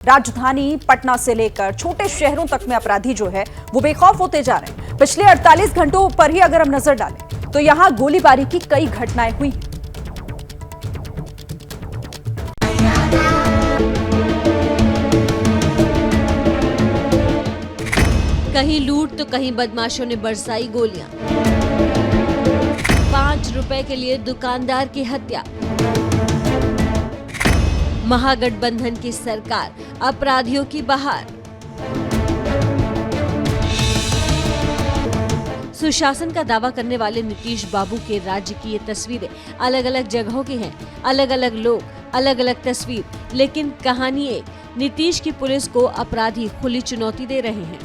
राजधानी पटना से लेकर छोटे शहरों तक में अपराधी जो है वो बेखौफ होते जा रहे हैं। पिछले 48 घंटों पर ही अगर हम नजर डालें तो यहां गोलीबारी की कई घटनाएं हुई। कहीं लूट तो कहीं बदमाशों ने बरसाई गोलियां। 5 रुपए के लिए दुकानदार की हत्या। महागठबंधन की सरकार अपराधियों की बहार। सुशासन का दावा करने वाले नीतीश बाबू के राज्य की ये तस्वीरें अलग अलग जगहों की हैं, अलग अलग लोग, अलग अलग तस्वीर, लेकिन कहानी एक। नीतीश की पुलिस को अपराधी खुली चुनौती दे रहे हैं।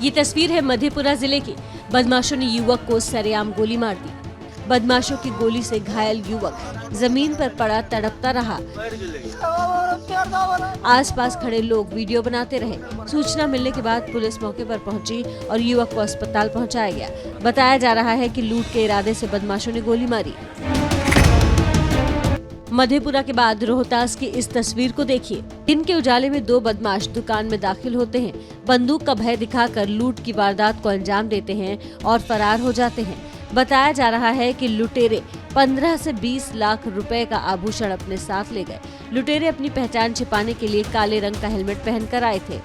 ये तस्वीर है मधेपुरा जिले की। बदमाशों ने युवक को सरेआम गोली मार दी। बदमाशों की गोली से घायल युवक जमीन पर पड़ा तड़पता रहा। आसपास खड़े लोग वीडियो बनाते रहे। सूचना मिलने के बाद पुलिस मौके पर पहुंची और युवक को अस्पताल पहुंचाया गया। बताया जा रहा है कि लूट के इरादे से बदमाशों ने गोली मारी। मधेपुरा के बाद रोहतास की इस तस्वीर को देखिए। दिन के उजाले में 2 बदमाश दुकान में दाखिल होते हैं, बंदूक का भय दिखाकर लूट की वारदात को अंजाम देते हैं और फरार हो जाते हैं। बताया जा रहा है कि लुटेरे 15 से 20 लाख रुपए का आभूषण अपने साथ ले गए। लुटेरे अपनी पहचान छिपाने के लिए काले रंग का हेलमेट पहनकर आए थे।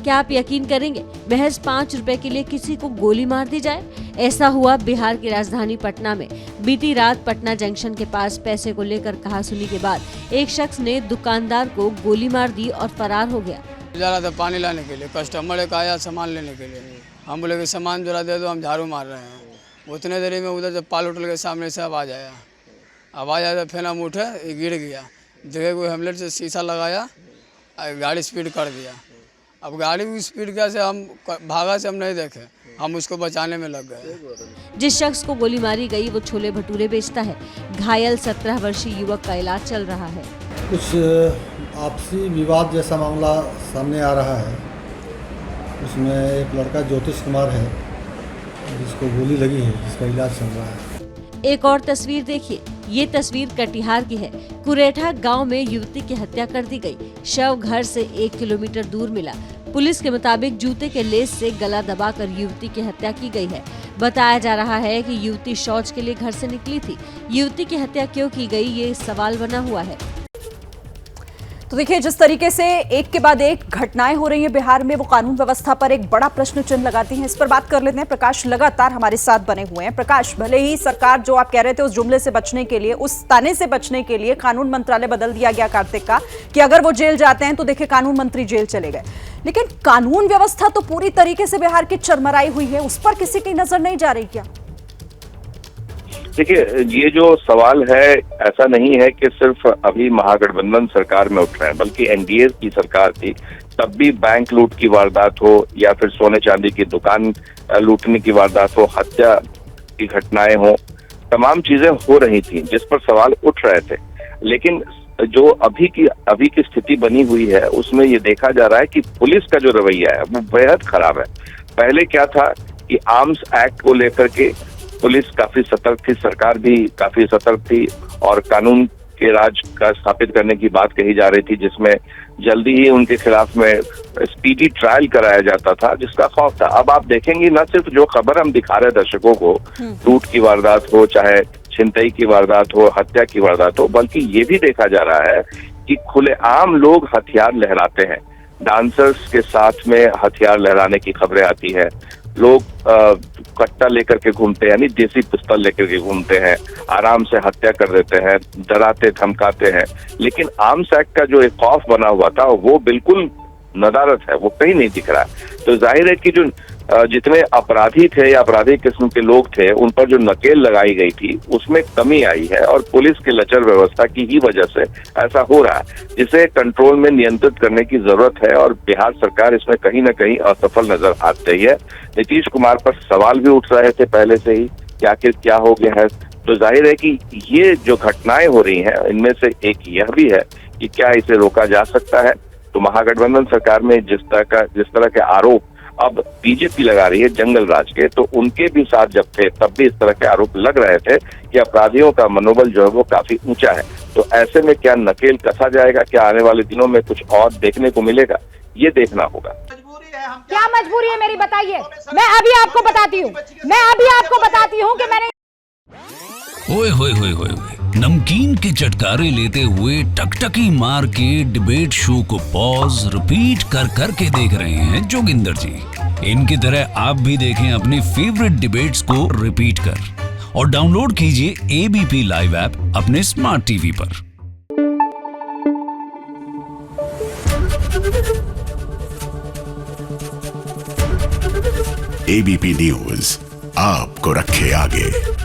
क्या आप यकीन करेंगे, महज 5 रुपए के लिए किसी को गोली मार दी जाए? ऐसा हुआ बिहार की राजधानी पटना में। बीती रात पटना जंक्शन के पास पैसे को लेकर कहासुनी के बाद एक शख्स ने दुकानदार को गोली मार दी और फरार हो गया। जा रहा था पानी लाने के लिए, कस्टमर एक आया सामान लेने के लिए। हम बोले कि सामान जरा दे दो, हम झाड़ू मार रहे हैं। उतने देरी में उधर से पाल होटल के सामने से आवाज़ आया तो फिर हम उठे, ये गिर गया। देखे कोई हेमलेट से शीशा लगाया, गाड़ी स्पीड कर दिया। अब गाड़ी की स्पीड कैसे हम भागा से हम नहीं देखे, हम उसको बचाने में लग गए। जिस शख्स को गोली मारी गई वो छोले भटूरे बेचता है। घायल 17 वर्षीय युवक का इलाज चल रहा है। कुछ आपसी विवाद जैसा मामला सामने आ रहा है। उसमें एक लड़का ज्योतिष कुमार है जिसको गोली लगी है, जिसका इलाज चल रहा है। एक और तस्वीर देखिए। ये तस्वीर कटिहार की है। कुरेठा गांव में युवती की हत्या कर दी गई। शव घर से 1 किलोमीटर दूर मिला। पुलिस के मुताबिक जूते के लेस से गला दबाकर युवती की हत्या की गई है। बताया जा रहा है कि युवती शौच के लिए घर से निकली थी। युवती की हत्या क्यों की गई, ये सवाल बना हुआ है। तो देखिए, जिस तरीके से एक के बाद एक घटनाएं हो रही हैं बिहार में, वो कानून व्यवस्था पर एक बड़ा प्रश्न चिन्ह लगाती हैं। इस पर बात कर लेते हैं। प्रकाश लगातार हमारे साथ बने हुए हैं। प्रकाश, भले ही सरकार जो आप कह रहे थे उस जुमले से बचने के लिए, उस ताने से बचने के लिए कानून मंत्रालय बदल दिया गया कार्तिक का कि अगर वो जेल जाते हैं तो देखिए कानून मंत्री जेल चले गए, लेकिन कानून व्यवस्था तो पूरी तरीके से बिहार की चरमराई हुई है। उस पर किसी की नजर नहीं जा रही क्या? देखिए, ये जो सवाल है, ऐसा नहीं है कि सिर्फ अभी महागठबंधन सरकार में उठ रहे हैं, बल्कि एनडीए की सरकार थी तब भी बैंक लूट की वारदात हो या फिर सोने चांदी की दुकान लूटने की वारदात हो, हत्या की घटनाएं हो, तमाम चीजें हो रही थी जिस पर सवाल उठ रहे थे। लेकिन जो अभी की स्थिति बनी हुई है उसमें ये देखा जा रहा है कि पुलिस का जो रवैया है वो बेहद खराब है। पहले क्या था कि आर्म्स एक्ट को लेकर के पुलिस काफी सतर्क थी, सरकार भी काफी सतर्क थी और कानून के राज का स्थापित करने की बात कही जा रही थी, जिसमें जल्दी ही उनके खिलाफ में स्पीडी ट्रायल कराया जाता था, जिसका खौफ था। अब आप देखेंगे न सिर्फ जो खबर हम दिखा रहे दर्शकों को, लूट की वारदात हो, चाहे छिनतई की वारदात हो, हत्या की वारदात हो, बल्कि ये भी देखा जा रहा है कि खुलेआम लोग हथियार लहराते हैं। डांसर्स के साथ में हथियार लहराने की खबरें आती है। लोग कट्टा लेकर के घूमते हैं, यानी देसी पिस्तौल लेकर के घूमते हैं, आराम से हत्या कर देते हैं, डराते धमकाते हैं। लेकिन आर्म्स एक्ट का जो एक खौफ बना हुआ था वो बिल्कुल नदारत है, वो कहीं नहीं दिख रहा है। तो जाहिर है कि जो जितने अपराधी थे या अपराधी किस्म के लोग थे उन पर जो नकेल लगाई गई थी उसमें कमी आई है और पुलिस के लचर व्यवस्था की ही वजह से ऐसा हो रहा है, जिसे कंट्रोल में नियंत्रित करने की जरूरत है और बिहार सरकार इसमें कहीं ना कहीं असफल नजर आ रही है। नीतीश कुमार पर सवाल भी उठ रहे थे पहले से ही कि आखिर क्या हो गया है। तो जाहिर है कि ये जो घटनाएं हो रही हैं इनमें से एक यह भी है कि क्या इसे रोका जा सकता है। तो महागठबंधन सरकार में जिस तरह के आरोप अब बीजेपी लगा रही है जंगल राज के, तो उनके भी साथ जब थे तब भी इस तरह के आरोप लग रहे थे कि अपराधियों का मनोबल जो है वो काफी ऊंचा है। तो ऐसे में क्या नकेल कसा जाएगा, क्या आने वाले दिनों में कुछ और देखने को मिलेगा, ये देखना होगा। क्या मजबूरी है मेरी बताइए, मैं अभी आपको बताती हूँ कि मैंने ओए होए होए होए नमकीन के चटकारे लेते हुए टकटकी मार के डिबेट शो को पॉज रिपीट कर कर के देख रहे हैं जोगिंदर जी। इनकी तरह आप भी देखें अपनी फेवरेट डिबेट्स को रिपीट कर और डाउनलोड कीजिए एबीपी लाइव ऐप अपने स्मार्ट टीवी पर। एबीपी न्यूज आपको रखे आगे।